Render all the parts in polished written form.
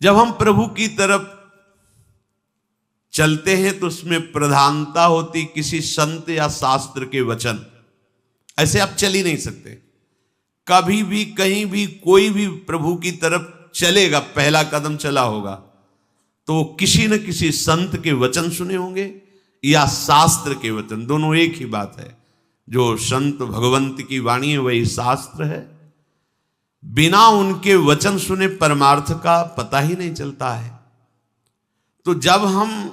जब हम प्रभु की तरफ चलते हैं तो उसमें प्रधानता होती किसी संत या शास्त्र के वचन। ऐसे आप चल ही नहीं सकते। कभी भी कहीं भी कोई भी प्रभु की तरफ चलेगा, पहला कदम चला होगा तो किसी न किसी संत के वचन सुने होंगे या शास्त्र के वचन, दोनों एक ही बात है। जो संत भगवंत की वाणी है वही शास्त्र है। बिना उनके वचन सुने परमार्थ का पता ही नहीं चलता है। तो जब हम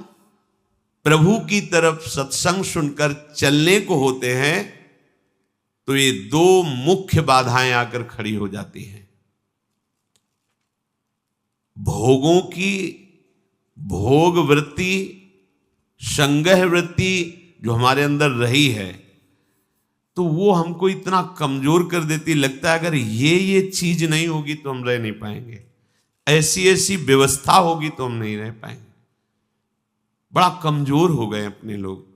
प्रभु की तरफ सत्संग सुनकर चलने को होते हैं तो ये दो मुख्य बाधाएं आकर खड़ी हो जाती हैं। भोगों की भोग वृत्ति, संग्रह वृत्ति जो हमारे अंदर रही है, तो वो हमको इतना कमजोर कर देती, लगता है अगर ये चीज नहीं होगी तो हम रह नहीं पाएंगे, ऐसी ऐसी व्यवस्था होगी तो हम नहीं रह पाएंगे। बड़ा कमजोर हो गए अपने लोग।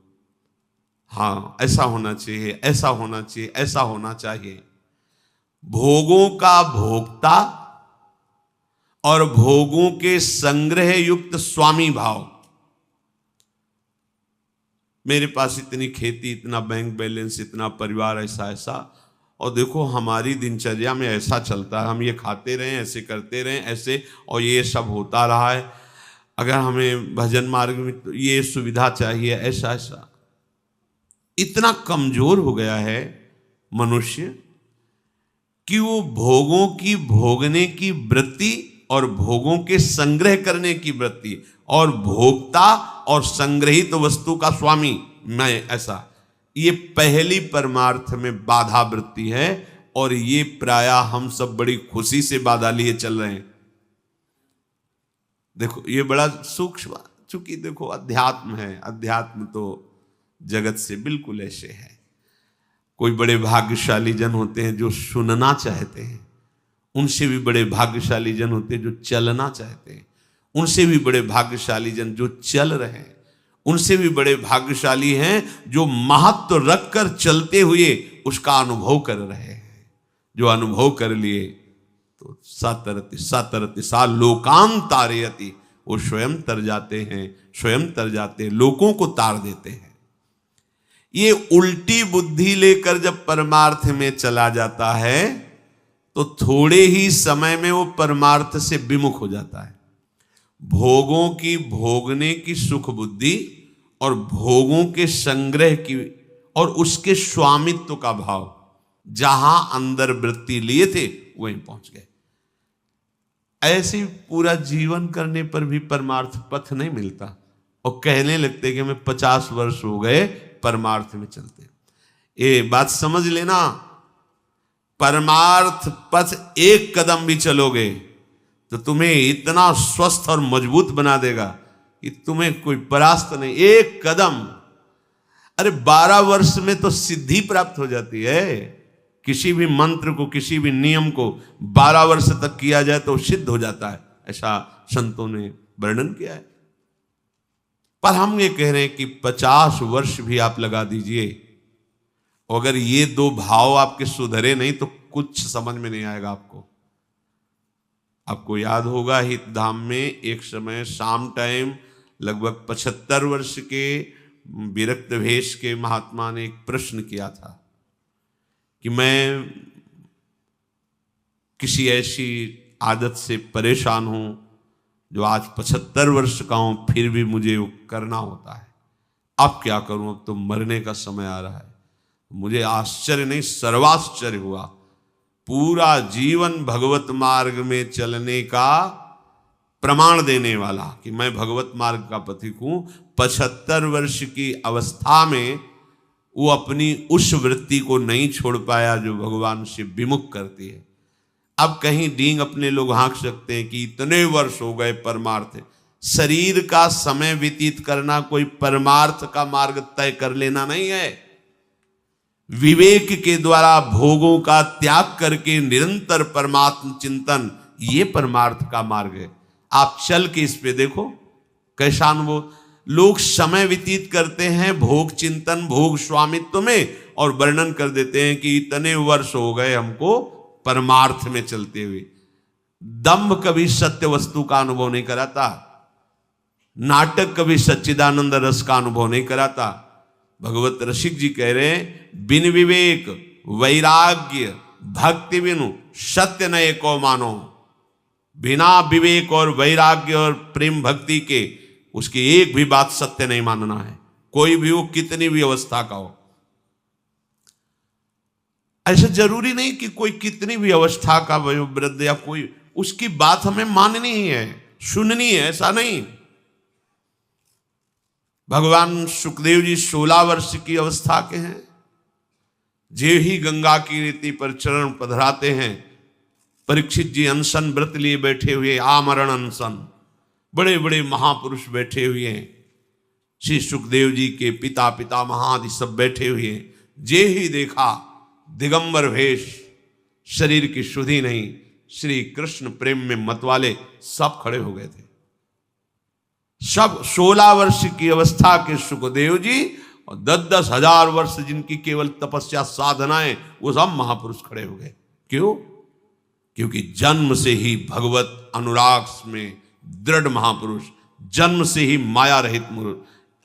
हाँ, ऐसा होना चाहिए, ऐसा होना चाहिए, ऐसा होना चाहिए। भोगों का भोक्ता और भोगों के संग्रह युक्त स्वामी भाव। मेरे पास इतनी खेती, इतना बैंक बैलेंस, इतना परिवार, ऐसा ऐसा, और देखो हमारी दिनचर्या में ऐसा चलता है, हम ये खाते रहें, ऐसे करते रहें, ऐसे, और ये सब होता रहा है। अगर हमें भजन मार्ग में तो ये सुविधा चाहिए, ऐसा ऐसा। इतना कमजोर हो गया है मनुष्य कि वो भोगों की भोगने की वृत्ति और भोगों के संग्रह करने की वृत्ति और भोक्ता और संग्रहित वस्तु का स्वामी मैं, ऐसा, ये पहली परमार्थ में बाधा वृत्ति है। और ये प्रायः हम सब बड़ी खुशी से बाधा लिए चल रहे हैं। देखो ये बड़ा सूक्ष्म, चूंकि देखो अध्यात्म है, अध्यात्म तो जगत से बिल्कुल ऐसे है। कोई बड़े भाग्यशाली जन होते हैं जो सुनना चाहते हैं, उनसे भी बड़े भाग्यशाली जन होते हैं जो चलना चाहते हैं, उनसे भी बड़े भाग्यशाली जन जो चल रहे हैं, उनसे भी बड़े भाग्यशाली हैं जो महत्व रखकर चलते हुए उसका अनुभव कर रहे हैं। जो अनुभव कर लिए तो सातरति सातरति सा लोकान तारयति, वो स्वयं तर जाते हैं, स्वयं तर जाते हैं, लोगों को तार देते हैं। ये उल्टी बुद्धि लेकर जब परमार्थ में चला जाता है तो थोड़े ही समय में वो परमार्थ से विमुख हो जाता है। भोगों की भोगने की सुख बुद्धि और भोगों के संग्रह की और उसके स्वामित्व का भाव, जहां अंदर वृत्ति लिए थे वहीं पहुंच गए। ऐसे पूरा जीवन करने पर भी परमार्थ पथ नहीं मिलता और कहने लगते कि हमें 50 वर्ष हो गए परमार्थ में चलते। ये बात समझ लेना, परमार्थ पथ एक कदम भी चलोगे तो तुम्हें इतना स्वस्थ और मजबूत बना देगा कि तुम्हें कोई परास्त नहीं। एक कदम, अरे 12 वर्ष में तो सिद्धि प्राप्त हो जाती है। किसी भी मंत्र को, किसी भी नियम को 12 वर्ष तक किया जाए तो सिद्ध हो जाता है, ऐसा संतों ने वर्णन किया है। पर हम ये कह रहे हैं कि 50 वर्ष भी आप लगा दीजिए, अगर ये दो भाव आपके सुधरे नहीं तो कुछ समझ में नहीं आएगा आपको। आपको याद होगा हित धाम में एक समय शाम टाइम लगभग 75 वर्ष के विरक्त भेष के महात्मा ने एक प्रश्न किया था कि मैं किसी ऐसी आदत से परेशान हूं जो आज 75 वर्ष का हूं, फिर भी मुझे वो करना होता है। अब क्या करूं, अब तो मरने का समय आ रहा है। मुझे आश्चर्य नहीं, सर्वाश्चर्य हुआ। पूरा जीवन भगवत मार्ग में चलने का प्रमाण देने वाला कि मैं भगवत मार्ग का पथिक हूं, 75 वर्ष की अवस्था में वो अपनी उस वृत्ति को नहीं छोड़ पाया जो भगवान से विमुख करती है। अब कहीं डींग अपने लोग हाँक सकते हैं कि इतने वर्ष हो गए परमार्थ। शरीर का समय व्यतीत करना कोई परमार्थ का मार्ग तय कर लेना नहीं है। विवेक के द्वारा भोगों का त्याग करके निरंतर परमात्म चिंतन, ये परमार्थ का मार्ग है। आप चल के इस पे देखो कैसा अनुभव। लोग समय व्यतीत करते हैं भोग चिंतन, भोग स्वामित्व में, और वर्णन कर देते हैं कि इतने वर्ष हो गए हमको परमार्थ में चलते हुए। दंभ कभी सत्य वस्तु का अनुभव नहीं कराता, नाटक कभी सच्चिदानंद रस का अनुभव नहीं कराता। भगवत रसिक जी कह रहे हैं, बिन विवेक वैराग्य भक्ति बिनु सत्य न एको मानो। बिना विवेक और वैराग्य और प्रेम भक्ति के उसकी एक भी बात सत्य नहीं मानना है, कोई भी हो, कितनी भी अवस्था का हो। ऐसा जरूरी नहीं कि कोई कितनी भी अवस्था का वयोवृद्ध या कोई, उसकी बात हमें माननी ही है, सुननी है, ऐसा नहीं। भगवान सुखदेव जी 16 वर्ष की अवस्था के हैं, जे ही गंगा की रीति पर चरण पधराते हैं। परीक्षित जी अनशन व्रत लिए बैठे हुए, आमरण अनशन, बड़े बड़े महापुरुष बैठे हुए हैं। श्री सुखदेव जी के पिता पितामह आदि सब बैठे हुए हैं। जे ही देखा दिगंबर वेश, शरीर की शुद्धि नहीं, श्री कृष्ण प्रेम में मतवाले सब खड़े हो गए थे। सब 16 वर्ष की अवस्था के सुखदेव जी और 10-10 हजार वर्ष जिनकी केवल तपस्या साधनाएं, वो सब महापुरुष खड़े हो गए। क्यों? क्योंकि जन्म से ही भगवत अनुराग में दृढ़ महापुरुष, जन्म से ही माया रहित पुरुष,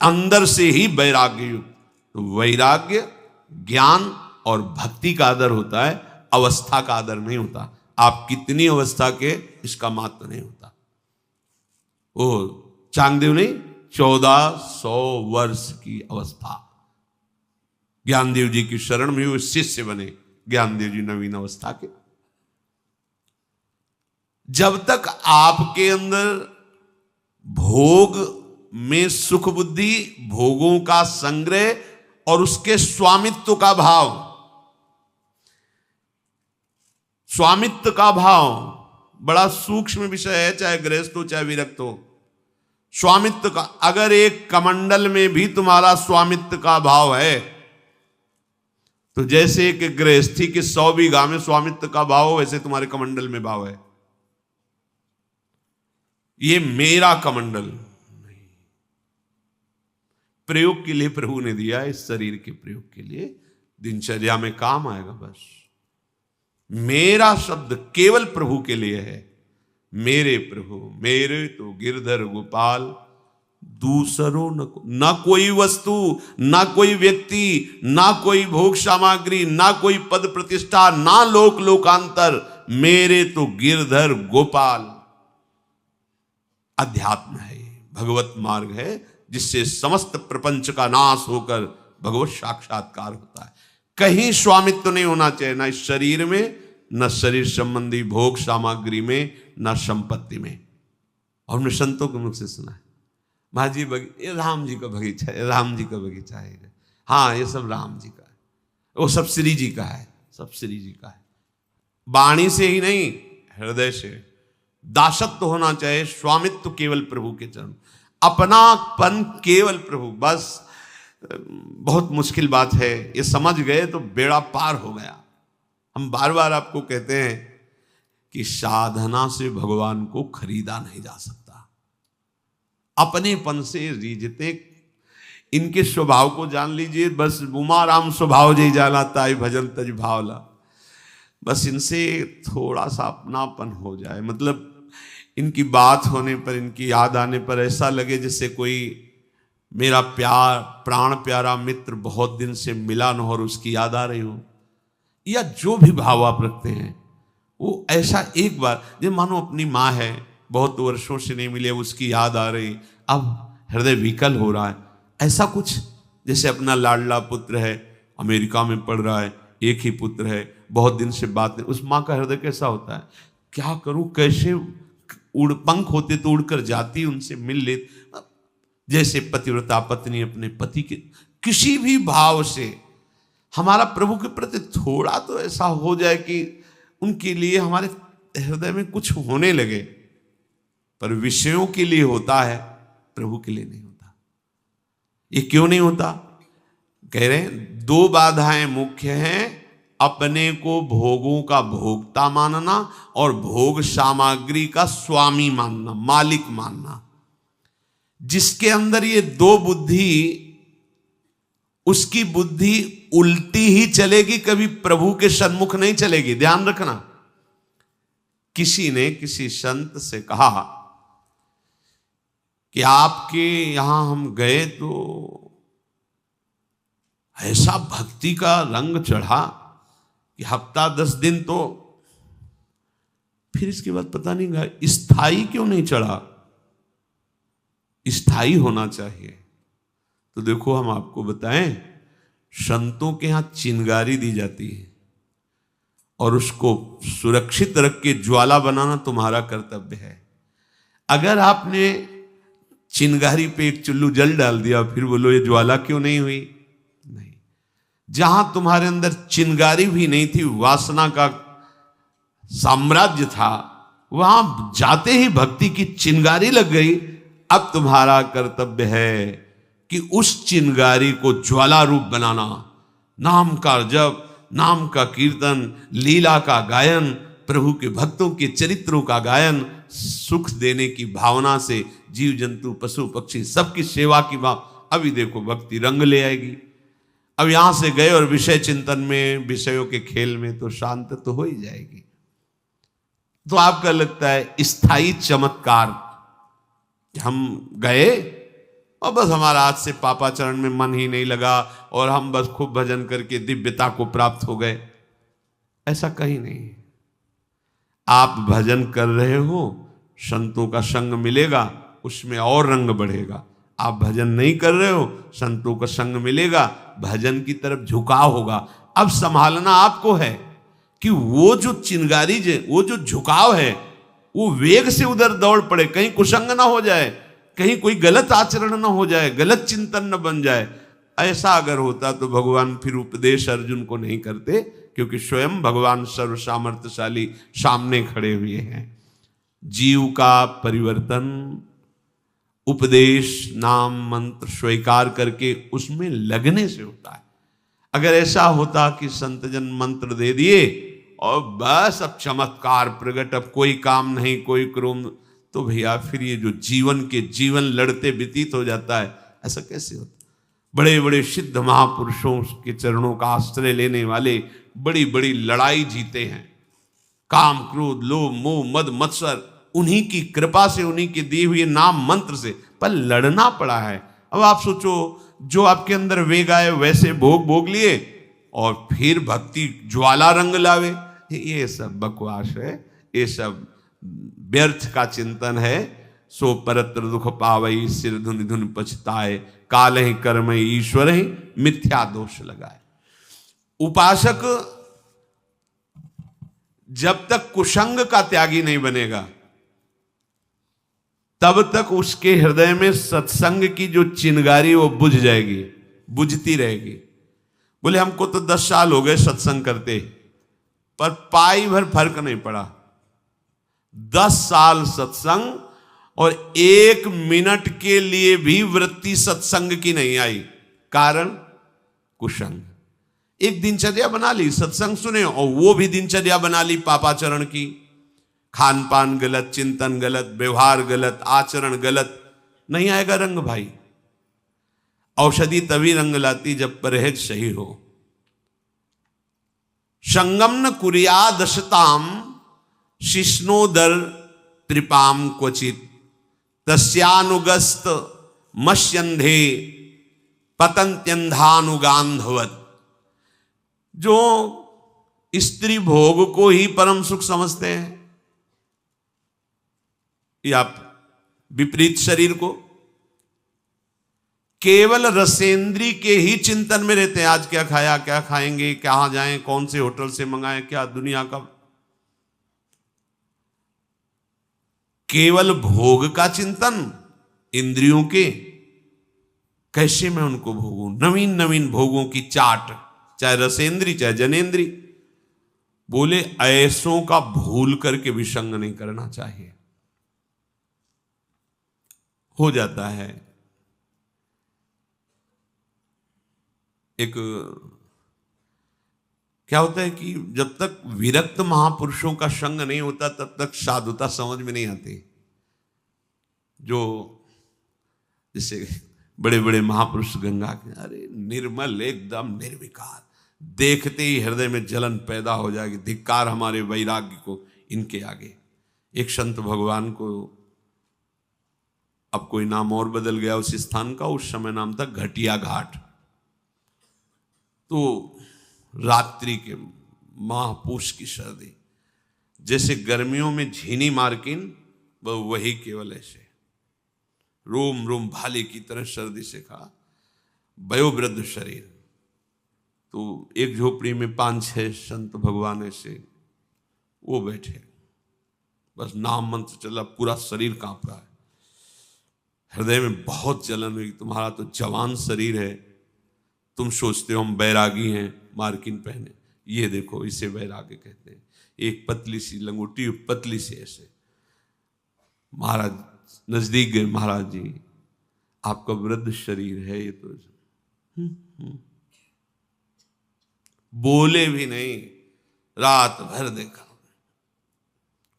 अंदर से ही वैराग्य युक्त। तो वैराग्य ज्ञान और भक्ति का आदर होता है, अवस्था का आदर नहीं होता। आप कितनी अवस्था के, इसका महत्व नहीं होता। ओ चांगदेव नहीं, 1400 वर्ष की अवस्था, ज्ञानदेव जी की शरण में वो शिष्य बने। ज्ञानदेव जी नवीन अवस्था के। जब तक आपके अंदर भोग में सुख बुद्धि, भोगों का संग्रह और उसके स्वामित्व का भाव, स्वामित्व का भाव बड़ा सूक्ष्म विषय है, चाहे गृहस्थ हो चाहे विरक्त हो। स्वामित्व का, अगर एक कमंडल में भी तुम्हारा स्वामित्व का भाव है, तो जैसे एक गृहस्थी के 100 बीघा में स्वामित्व का भाव हो, वैसे तुम्हारे कमंडल में भाव है। ये मेरा कमंडल नहीं, प्रयोग के लिए प्रभु ने दिया, इस शरीर के प्रयोग के लिए, दिनचर्या में काम आएगा। बस मेरा शब्द केवल प्रभु के लिए है। मेरे प्रभु, मेरे तो गिरधर गोपाल, दूसरों न कोई वस्तु, ना कोई व्यक्ति, ना कोई भोग सामग्री, ना कोई पद प्रतिष्ठा, ना लोक लोकांतर, मेरे तो गिरधर गोपाल। अध्यात्म है, भगवत मार्ग है, जिससे समस्त प्रपंच का नाश होकर भगवत साक्षात्कार होता है। कहीं स्वामित्व नहीं होना चाहिए, ना इस शरीर में, न शरीर संबंधी भोग सामग्री में, न संपत्ति में। और हमने संतों के मुख से सुना है, महाजी ये राम जी का बगीचा है, राम जी का बगीचा है। हाँ, ये सब राम जी का है, वो सब श्री जी का है, सब श्री जी का है। वाणी से ही नहीं, हृदय से दासत्व होना चाहिए, स्वामित्व केवल प्रभु के चरण, अपनापन केवल प्रभु। बस बहुत मुश्किल बात है, ये समझ गए तो बेड़ा पार हो गया। हम बार बार आपको कहते हैं कि साधना से भगवान को खरीदा नहीं जा सकता। अपनेपन से रीझते, इनके स्वभाव को जान लीजिए। बस उमा राम स्वभाव जी जाना ताई भजन तज भावला, बस इनसे थोड़ा सा अपनापन हो जाए, मतलब इनकी बात होने पर, इनकी याद आने पर ऐसा लगे जैसे कोई मेरा प्यार, प्राण प्यारा मित्र बहुत दिन से मिला न हो और उसकी याद आ रही हो, या जो भी भाव आप रखते हैं वो ऐसा एक बार, जब मानो अपनी माँ है, बहुत वर्षों से नहीं मिले, उसकी याद आ रही, अब हृदय विकल हो रहा है। ऐसा कुछ जैसे अपना लाडला पुत्र है, अमेरिका में पढ़ रहा है, एक ही पुत्र है, बहुत दिन से बात नहीं, उस माँ का हृदय कैसा होता है? क्या करूं, कैसे उड़, पंख होते तो उड़कर जाती, उनसे मिल ले। जैसे पतिव्रता पत्नी अपने पति के, किसी भी भाव से हमारा प्रभु के प्रति थोड़ा तो ऐसा हो जाए कि उनके लिए हमारे हृदय में कुछ होने लगे। पर विषयों के लिए होता है, प्रभु के लिए नहीं होता। ये क्यों नहीं होता? कह रहे हैं 2 बाधाएं मुख्य हैं, अपने को भोगों का भोक्ता मानना और भोग सामग्री का स्वामी मानना, मालिक मानना। जिसके अंदर ये 2 बुद्धि, उसकी बुद्धि उल्टी ही चलेगी, कभी प्रभु के सन्मुख नहीं चलेगी। ध्यान रखना, किसी ने किसी संत से कहा कि आपके यहां हम गए तो ऐसा भक्ति का रंग चढ़ा कि हफ्ता 10 दिन तो, फिर इसके बाद पता नहीं गया स्थाई क्यों नहीं चढ़ा, स्थाई होना चाहिए। तो देखो हम आपको बताएं, संतों के यहां चिंगारी दी जाती है और उसको सुरक्षित रख के ज्वाला बनाना तुम्हारा कर्तव्य है। अगर आपने चिंगारी पे एक चुल्लू जल डाल दिया फिर बोलो ये ज्वाला क्यों नहीं हुई, नहीं। जहां तुम्हारे अंदर चिंगारी भी नहीं थी, वासना का साम्राज्य था, वहां जाते ही भक्ति की चिंगारी लग गई। अब तुम्हारा कर्तव्य है कि उस चिंगारी को ज्वाला रूप बनाना, नाम का जप, नाम का कीर्तन, लीला का गायन, प्रभु के भक्तों के चरित्रों का गायन, सुख देने की भावना से जीव जंतु पशु पक्षी सबकी सेवा की भाव। अभी देखो भक्ति रंग ले आएगी। अब यहां से गए और विषय चिंतन में, विषयों के खेल में तो शांत तो हो ही जाएगी। तो आपका लगता है स्थायी चमत्कार, हम गए और बस हमारा आज से पापाचरण में मन ही नहीं लगा और हम बस खूब भजन करके दिव्यता को प्राप्त हो गए, ऐसा कहीं नहीं। आप भजन कर रहे हो, संतों का संग मिलेगा, उसमें और रंग बढ़ेगा। आप भजन नहीं कर रहे हो, संतों का संग मिलेगा, भजन की तरफ झुकाव होगा। अब संभालना आपको है कि वो जो चिंगारी, वो जो झुकाव है, वो वेग से उधर दौड़ पड़े, कहीं कुसंग ना हो जाए, कहीं कोई गलत आचरण ना हो जाए, गलत चिंतन न बन जाए। ऐसा अगर होता तो भगवान फिर उपदेश अर्जुन को नहीं करते, क्योंकि स्वयं भगवान सर्व सामर्थ्यशाली सामने खड़े हुए हैं। जीव का परिवर्तन उपदेश, नाम, मंत्र स्वीकार करके उसमें लगने से होता है। अगर ऐसा होता कि संतजन मंत्र दे दिए और बस अब चमत्कार प्रकट, अब कोई काम नहीं, कोई क्रोम, तो भैया फिर ये जो जीवन लड़ते व्यतीत हो जाता है, ऐसा कैसे होता। बड़े बड़े सिद्ध महापुरुषों के चरणों का आश्रय लेने वाले बड़ी बड़ी लड़ाई जीते हैं, काम क्रोध लोभ मोह मद मत्सर, उन्हीं की कृपा से, उन्हीं के दिए हुए नाम मंत्र से, पर लड़ना पड़ा है। अब आप सोचो, जो आपके अंदर वेग आए वैसे भोग लिए और फिर भक्ति ज्वाला रंग लावे, ये सब बकवास है, ये सब व्यर्थ का चिंतन है। सो परत्र दुख पावई, सिर धुन धुन पछताए, काल ही कर्म ईश्वर ही मिथ्या दोष लगाए। उपासक जब तक कुसंग का त्यागी नहीं बनेगा, तब तक उसके हृदय में सत्संग की जो चिंगारी वो बुझ जाएगी, बुझती रहेगी। बोले हमको तो 10 साल हो गए सत्संग करते, पर पाई भर फर्क नहीं पड़ा। 10 साल सत्संग और 1 मिनट के लिए भी वृत्ति सत्संग की नहीं आई, कारण कुसंग। एक दिनचर्या बना ली, सत्संग सुने और वो भी दिनचर्या बना ली पापाचरण की, खान पान गलत, चिंतन गलत, व्यवहार गलत, आचरण गलत, नहीं आएगा रंग भाई। औषधि तभी रंग लाती जब परहेज सही हो। संगम न कुर्यादशताम शिष्णोदर त्रिपाम क्वचित, तस्यानुगस्त मस्यंधे पतंत्यंधानुगांधवत। जो स्त्री भोग को ही परम सुख समझते हैं, या विपरीत शरीर को, केवल रसेंद्री के ही चिंतन में रहते हैं। आज क्या खाया, क्या खाएंगे, कहां जाएं, कौन से होटल से मंगाएं, क्या दुनिया का, केवल भोग का चिंतन, इंद्रियों के, कैसे मैं उनको भोगूं, नवीन नवीन भोगों की चाट, चाहे रसेंद्री चाहे जनेन्द्री। बोले ऐसों का भूल करके भी संग नहीं करना चाहिए। हो जाता है एक, क्या होता है कि जब तक विरक्त महापुरुषों का संग नहीं होता तब तक साधुता समझ में नहीं आती। जो जैसे बड़े बड़े महापुरुष गंगा के, अरे निर्मल एकदम निर्विकार, देखते ही हृदय में जलन पैदा हो जाएगी, धिक्कार हमारे वैराग्य को इनके आगे। एक संत भगवान को अब कोई नाम और बदल गया उस स्थान का, उस समय नाम था घटिया घाट। तो रात्रि के माह पूष की सर्दी, जैसे गर्मियों में झीनी मार्किन, वही केवल ऐसे रोम रोम भाले की तरह सर्दी से खा, वयोवृद्ध शरीर। तो एक झोपड़ी में 5-6 संत भगवान ऐसे वो बैठे, बस नाम मंत्र चला, पूरा शरीर कांप रहा है, हृदय में बहुत जलन हुई। तुम्हारा तो जवान शरीर है, तुम सोचते हो हम बैरागी हैं मार्किन पहने, ये देखो इसे बैरागी कहते हैं। एक पतली सी लंगोटी, पतली सी ऐसे। महाराज नजदीक गए, महाराज जी आपका वृद्ध शरीर है ये तो। बोले भी नहीं, रात भर देखा,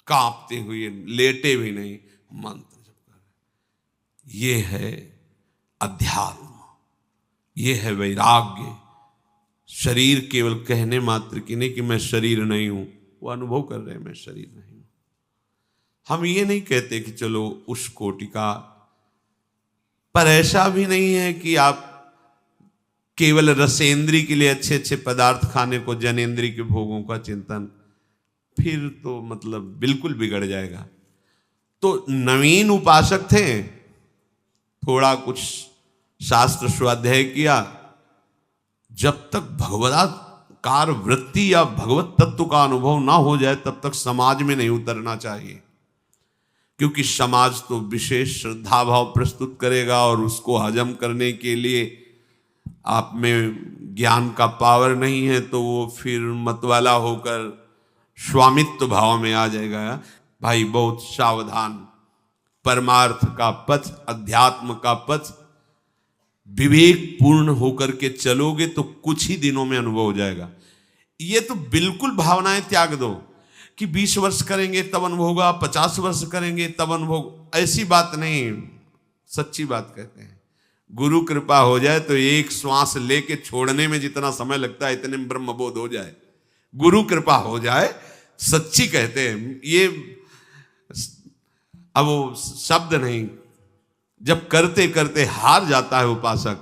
कांपते हुए लेटे भी नहीं, मंत्र जप कर रहे। ये है अध्यात्म, ये है वैराग्य। शरीर केवल कहने मात्र की नहीं कि मैं शरीर नहीं हूं, वो अनुभव कर रहे हैं मैं शरीर नहीं हूं। हम ये नहीं कहते कि चलो उस कोटि का, पर ऐसा भी नहीं है कि आप केवल रसेंद्री के लिए अच्छे अच्छे पदार्थ खाने को, जनेंद्री के भोगों का चिंतन, फिर तो मतलब बिल्कुल बिगड़ जाएगा। तो नवीन उपासक थे, थोड़ा कुछ शास्त्र स्वाध्याय किया, जब तक भगवदाकार वृत्ति या भगवत तत्व का अनुभव ना हो जाए तब तक समाज में नहीं उतरना चाहिए, क्योंकि समाज तो विशेष श्रद्धा भाव प्रस्तुत करेगा और उसको हजम करने के लिए आप में ज्ञान का पावर नहीं है, तो वो फिर मतवाला होकर स्वामित्व भाव में आ जाएगा। भाई बहुत सावधान, परमार्थ का पथ, अध्यात्म का पथ विवेक पूर्ण होकर के चलोगे तो कुछ ही दिनों में अनुभव हो जाएगा। ये तो बिल्कुल भावनाएं त्याग दो कि 20 वर्ष करेंगे तब अनुभव होगा, 50 वर्ष करेंगे तब अनुभव, ऐसी बात नहीं। सच्ची बात कहते हैं, गुरु कृपा हो जाए तो एक श्वास लेके छोड़ने में जितना समय लगता है इतने में ब्रह्मबोध हो जाए। गुरु कृपा हो जाए, सच्ची कहते हैं ये, अब वो शब्द नहीं। जब करते करते हार जाता है उपासक,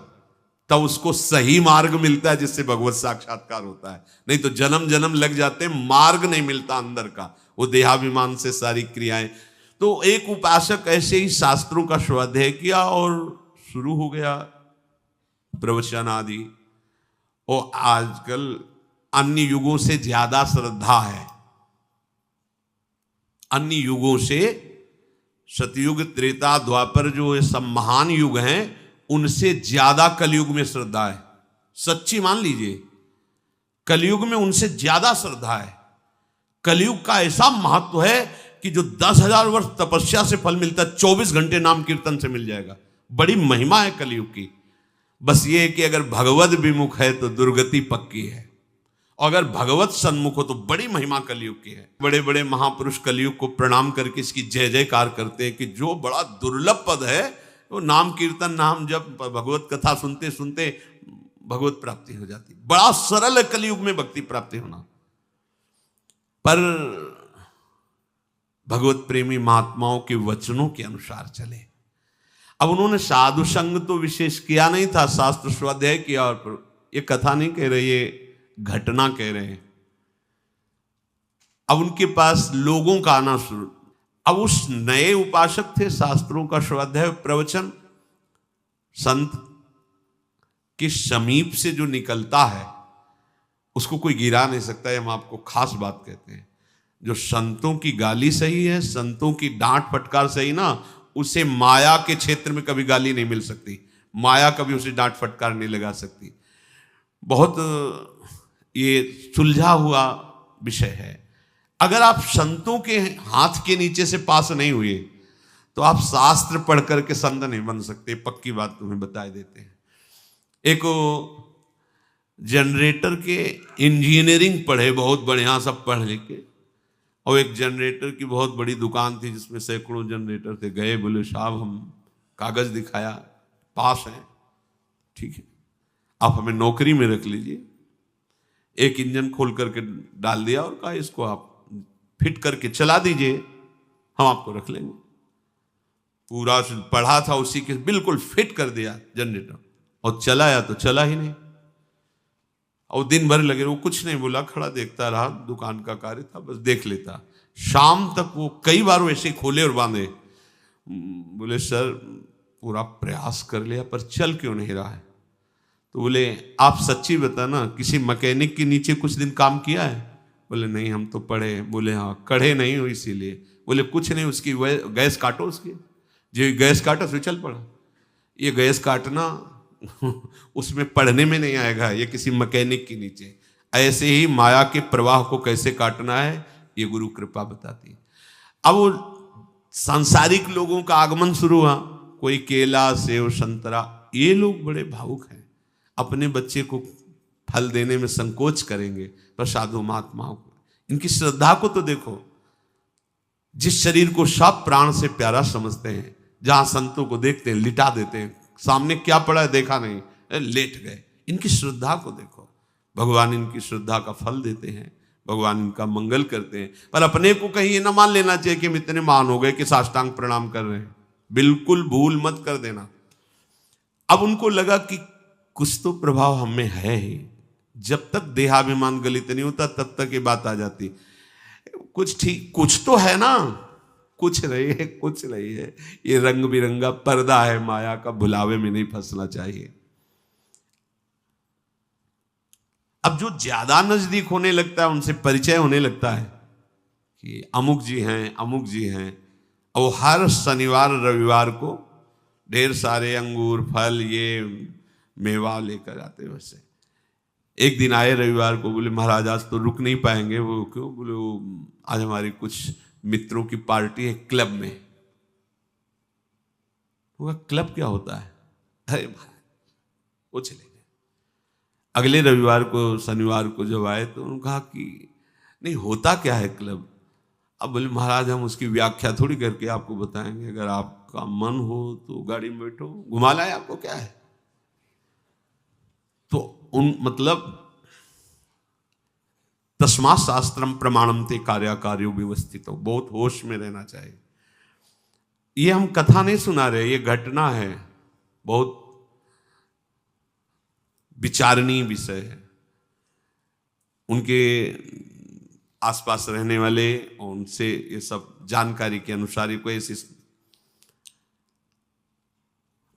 तब उसको सही मार्ग मिलता है जिससे भगवत साक्षात्कार होता है। नहीं तो जन्म जन्म लग जाते हैं, मार्ग नहीं मिलता अंदर का, वो देहाभिमान से सारी क्रियाएं। तो एक उपासक ऐसे ही शास्त्रों का स्वाध्याय किया और शुरू हो गया प्रवचन आदि। और आजकल अन्य युगों से ज्यादा श्रद्धा है, अन्य युगों से, सतयुग त्रेता द्वापर जो ये सब महान युग हैं उनसे ज्यादा कलयुग में श्रद्धा है। सच्ची मान लीजिए, कलयुग में उनसे ज्यादा श्रद्धा है। कलयुग का ऐसा महत्व है कि जो 10,000 वर्ष तपस्या से फल मिलता है 24 घंटे नाम कीर्तन से मिल जाएगा। बड़ी महिमा है कलयुग की। बस ये है कि अगर भगवत विमुख है तो दुर्गति पक्की है, और अगर भगवत सन्मुख हो तो बड़ी महिमा कलयुग की है। बड़े बड़े महापुरुष कलयुग को प्रणाम करके इसकी जय जयकार करते हैं कि जो बड़ा दुर्लभ पद है वो नाम कीर्तन, नाम जब भगवत कथा सुनते सुनते भगवत प्राप्ति हो जाती। बड़ा सरल है कलयुग में भक्ति प्राप्ति होना। पर भगवत प्रेमी महात्माओं के वचनों के अनुसार चले। अब उन्होंने साधु संग तो विशेष किया नहीं था, शास्त्र स्वाध्याय किया। और ये कथा नहीं कह रहे, ये घटना कह रहे हैं। अब उनके पास लोगों का आना शुरू। अब उस नए उपासक थे, शास्त्रों का स्वाध्याय प्रवचन संत के समीप से जो निकलता है उसको कोई गिरा नहीं सकता है। हम आपको खास बात कहते हैं, जो संतों की गाली सही है, संतों की डांट फटकार सही ना, उसे माया के क्षेत्र में कभी गाली नहीं मिल सकती। माया कभी उसे डांट फटकार नहीं लगा सकती। बहुत ये सुलझा हुआ विषय है। अगर आप संतों के हाथ के नीचे से पास नहीं हुए तो आप शास्त्र पढ़ करके संत नहीं बन सकते। पक्की बात तुम्हें बता देते हैं। एक जनरेटर के इंजीनियरिंग पढ़े, बहुत बढ़िया सब पढ़ लिख के, और एक जनरेटर की बहुत बड़ी दुकान थी जिसमें सैकड़ों जनरेटर थे। गए, बोले साहब हम कागज दिखाया, पास हैं, ठीक है आप हमें नौकरी में रख लीजिए। एक इंजन खोल करके डाल दिया और कहा इसको आप फिट करके चला दीजिए, हम आपको रख लेंगे। पूरा पढ़ा था उसी के, बिल्कुल फिट कर दिया जनरेटर, और चलाया तो चला ही नहीं। और दिन भर लगे, वो कुछ नहीं बोला, खड़ा देखता रहा, दुकान का कार्य था, बस देख लेता। शाम तक वो कई बार वैसे खोले और बांधे। बोले सर पूरा प्रयास कर लिया पर चल क्यों नहीं रहा है? तो बोले आप सच्ची बताना, किसी मैकेनिक के नीचे कुछ दिन काम किया है? बोले नहीं हम तो पढ़े। बोले हाँ कढ़े नहीं हो इसीलिए। बोले कुछ नहीं, उसकी गैस काटो, उसकी जो गैस काटो फिर चल पड़ा। ये गैस काटना उसमें पढ़ने में नहीं आएगा, ये किसी मैकेनिक के नीचे। ऐसे ही माया के प्रवाह को कैसे काटना है ये गुरु कृपा बताती है। अब वो सांसारिक लोगों का आगमन शुरू हुआ, कोई केला सेव संतरा, ये लोग बड़े भावुक हैं, अपने बच्चे को फल देने में संकोच करेंगे, पर साधु महात्माओं को, इनकी श्रद्धा को तो देखो। जिस शरीर को सब प्राण से प्यारा समझते हैं, जहां संतों को देखते हैं लिटा देते हैं, सामने क्या पड़ा है देखा नहीं, लेट गए। इनकी श्रद्धा को देखो, भगवान इनकी श्रद्धा का फल देते हैं, भगवान इनका मंगल करते हैं। पर अपने को कहीं ये ना मान लेना चाहिए कि हम इतने महान हो गए कि साष्टांग प्रणाम कर रहे हैं, बिल्कुल भूल मत कर देना। अब उनको लगा कि कुछ तो प्रभाव हमें है ही, जब तक देहाभिमान गलित नहीं होता तब तक ये बात आ जाती, कुछ ठीक कुछ तो है ना, कुछ नहीं है, कुछ नहीं है, ये रंग बिरंगा पर्दा है माया का, भुलावे में नहीं फंसना चाहिए। अब जो ज्यादा नजदीक होने लगता है, उनसे परिचय होने लगता है कि अमुक जी हैं, अमुक जी हैं, और हर शनिवार रविवार को ढेर सारे अंगूर फल ये मेवा लेकर आते। वैसे एक दिन आए रविवार को, बोले महाराज आज तो रुक नहीं पाएंगे। वो क्यों? बोले वो आज हमारी कुछ मित्रों की पार्टी है क्लब में। वो क्लब क्या होता है? अरे वो चले गए। अगले रविवार को शनिवार को जब आए तो उन्होंने कहा कि नहीं होता क्या है क्लब? अब बोले महाराज हम उसकी व्याख्या थोड़ी करके आपको बताएंगे, अगर आपका मन हो तो गाड़ी में बैठो, घुमा लाए आपको, क्या है। तो उन मतलब तस्मात् शास्त्रम प्रमाणम ते कार्याकार्यो व्यवस्थितो, बहुत होश में रहना चाहिए। ये हम कथा नहीं सुना रहे, ये घटना है, बहुत विचारणीय विषय है। उनके आसपास रहने वाले और उनसे ये सब जानकारी के अनुसार कोई ऐसी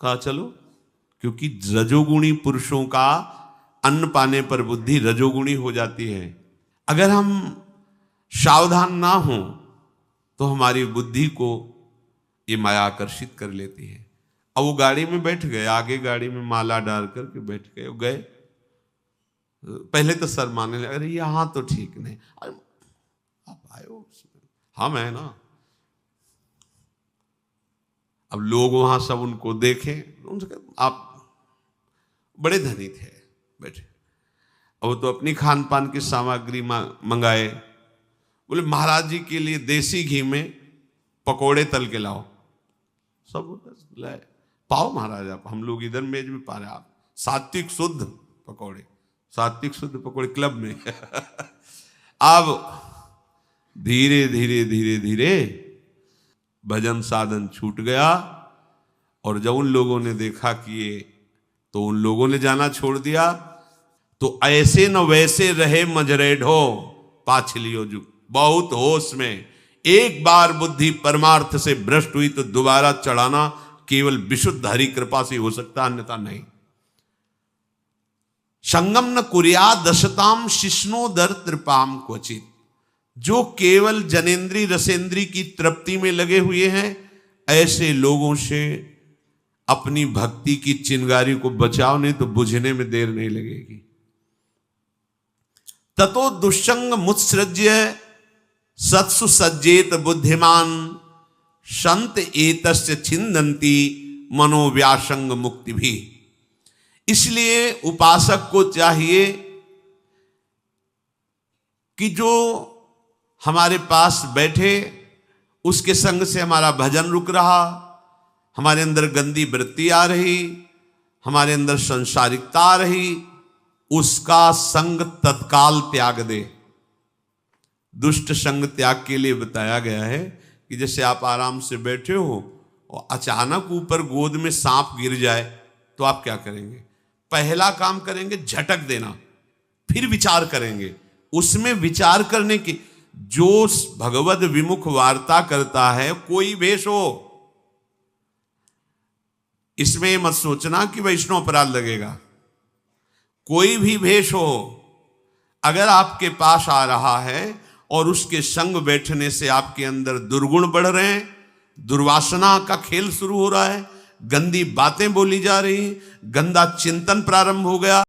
कहा चलो, क्योंकि रजोगुणी पुरुषों का अन्न पाने पर बुद्धि रजोगुणी हो जाती है। अगर हम सावधान ना हो तो हमारी बुद्धि को ये माया आकर्षित कर लेती है। अब वो गाड़ी में बैठ गए, आगे गाड़ी में माला डाल करके बैठ गए। पहले तो शर्माने लगे, अरे यहाँ तो ठीक नहीं, अरे आप आए हो, हम है ना। अब लोग वहां सब उनको देखें, उनसे आप बड़े धनी थे, बैठे। अब वो तो अपनी खान पान की सामग्री मंगाए, बोले महाराज जी के लिए देसी घी में पकोड़े तल के लाओ। सब लाए, पाओ महाराज आप, हम लोग इधर मेज में पा रहे, आप सात्विक शुद्ध पकोड़े, सात्विक शुद्ध पकोड़े क्लब में। अब धीरे धीरे धीरे धीरे भजन साधन छूट गया, और जब उन लोगों ने देखा कि ये, तो उन लोगों ने जाना छोड़ दिया। तो ऐसे न वैसे रहे मजरे ढो पाछलियो जुग, बहुत होश में। एक बार बुद्धि परमार्थ से भ्रष्ट हुई तो दोबारा चढ़ाना केवल विशुद्ध हरि कृपा से हो सकता, अन्यथा नहीं। संगम न कुर्या दशताम शिष्णोदर त्रिपाम क्वचित, जो केवल जनेन्द्री रसेंद्री की तृप्ति में लगे हुए हैं, ऐसे लोगों से अपनी भक्ति की चिंगारी को बचाओ, नहीं तो बुझने में देर नहीं लगेगी। ततो दुष्संग मुत्सृज्य सत्सु सज्जेत बुद्धिमान, संत एतस्य छिन्दन्ति मनोव्यासंग मुक्ति भी। इसलिए उपासक को चाहिए कि जो हमारे पास बैठे, उसके संग से हमारा भजन रुक रहा, हमारे अंदर गंदी वृत्ति आ रही, हमारे अंदर संसारिकता आ रही, उसका संग तत्काल त्याग दे। दुष्ट संग त्याग के लिए बताया गया है कि जैसे आप आराम से बैठे हो और अचानक ऊपर गोद में सांप गिर जाए तो आप क्या करेंगे? पहला काम करेंगे झटक देना, फिर विचार करेंगे। उसमें विचार करने की, जो भगवद विमुख वार्ता करता है, कोई भेष हो, इसमें मत सोचना कि वैष्णव अपराध लगेगा। कोई भी भेष हो, अगर आपके पास आ रहा है और उसके संग बैठने से आपके अंदर दुर्गुण बढ़ रहे हैं, दुर्वासना का खेल शुरू हो रहा है, गंदी बातें बोली जा रही, गंदा चिंतन प्रारंभ हो गया,